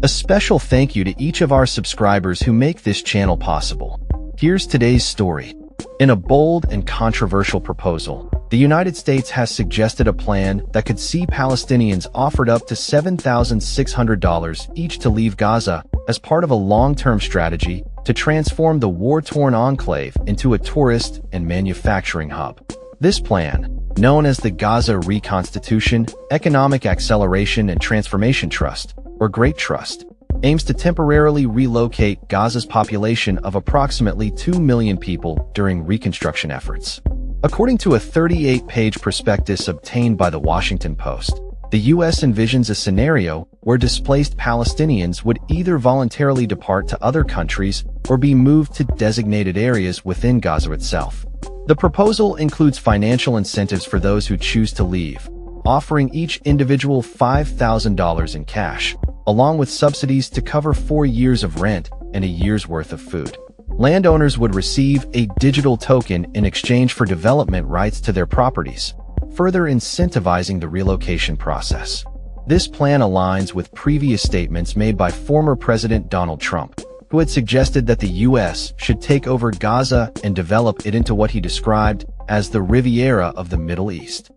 A special thank you to each of our subscribers who make this channel possible. Here's today's story. In a bold and controversial proposal, the United States has suggested a plan that could see Palestinians offered up to $7,600 each to leave Gaza as part of a long-term strategy to transform the war-torn enclave into a tourist and manufacturing hub. This plan, known as the Gaza Reconstitution, Economic Acceleration and Transformation Trust, or Great Trust, aims to temporarily relocate Gaza's population of approximately 2 million people during reconstruction efforts. According to a 38-page prospectus obtained by the Washington Post, the U.S. envisions a scenario where displaced Palestinians would either voluntarily depart to other countries or be moved to designated areas within Gaza itself. The proposal includes financial incentives for those who choose to leave, offering each individual $5,000 in cash, along with subsidies to cover 4 years of rent and a year's worth of food. Landowners would receive a digital token in exchange for development rights to their properties, further incentivizing the relocation process. This plan aligns with previous statements made by former President Donald Trump, who had suggested that the U.S. should take over Gaza and develop it into what he described as the Riviera of the Middle East.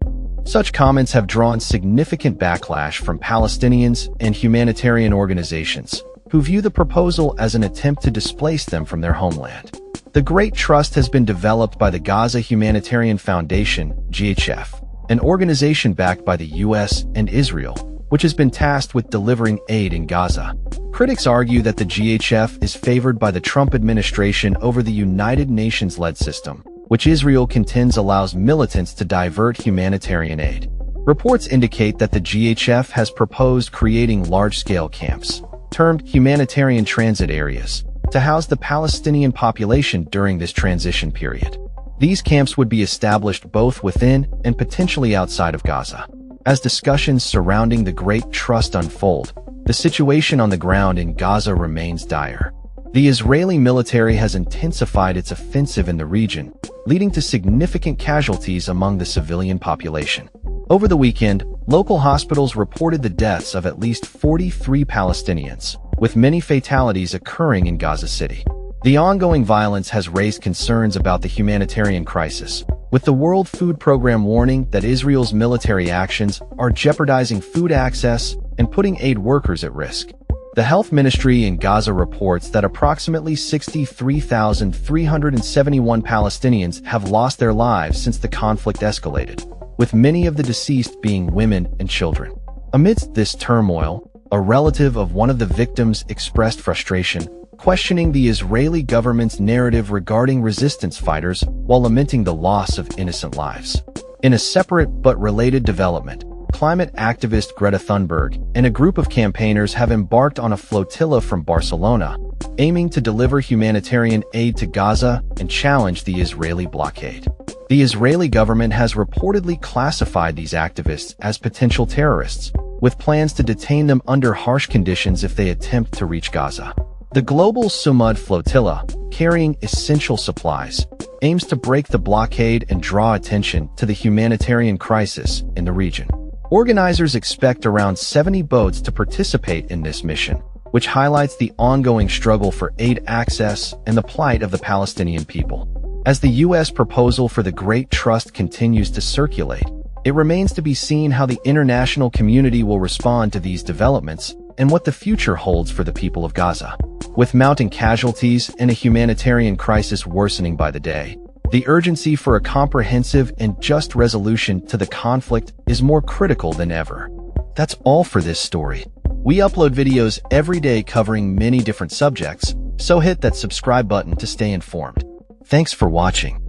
Such comments have drawn significant backlash from Palestinians and humanitarian organizations, who view the proposal as an attempt to displace them from their homeland. The Great Trust has been developed by the Gaza Humanitarian Foundation, GHF, an organization backed by the U.S. and Israel, which has been tasked with delivering aid in Gaza. Critics argue that the GHF is favored by the Trump administration over the United Nations-led system, which Israel contends allows militants to divert humanitarian aid. Reports indicate that the GHF has proposed creating large-scale camps, termed humanitarian transit areas, to house the Palestinian population during this transition period. These camps would be established both within and potentially outside of Gaza. As discussions surrounding the Great Trust unfold, the situation on the ground in Gaza remains dire. The Israeli military has intensified its offensive in the region, leading to significant casualties among the civilian population. Over the weekend, local hospitals reported the deaths of at least 43 Palestinians, with many fatalities occurring in Gaza City. The ongoing violence has raised concerns about the humanitarian crisis, with the World Food Program warning that Israel's military actions are jeopardizing food access and putting aid workers at risk. The Health Ministry in Gaza reports that approximately 63,371 Palestinians have lost their lives since the conflict escalated, with many of the deceased being women and children. Amidst this turmoil, a relative of one of the victims expressed frustration, questioning the Israeli government's narrative regarding resistance fighters while lamenting the loss of innocent lives. In a separate but related development, climate activist Greta Thunberg and a group of campaigners have embarked on a flotilla from Barcelona, aiming to deliver humanitarian aid to Gaza and challenge the Israeli blockade. The Israeli government has reportedly classified these activists as potential terrorists, with plans to detain them under harsh conditions if they attempt to reach Gaza. The global Sumud flotilla, carrying essential supplies, aims to break the blockade and draw attention to the humanitarian crisis in the region. Organizers expect around 70 boats to participate in this mission, which highlights the ongoing struggle for aid access and the plight of the Palestinian people. As the U.S. proposal for the Great Trust continues to circulate, it remains to be seen how the international community will respond to these developments and what the future holds for the people of Gaza. With mounting casualties and a humanitarian crisis worsening by the day, the urgency for a comprehensive and just resolution to the conflict is more critical than ever. That's all for this story. We upload videos every day covering many different subjects, so hit that subscribe button to stay informed. Thanks for watching.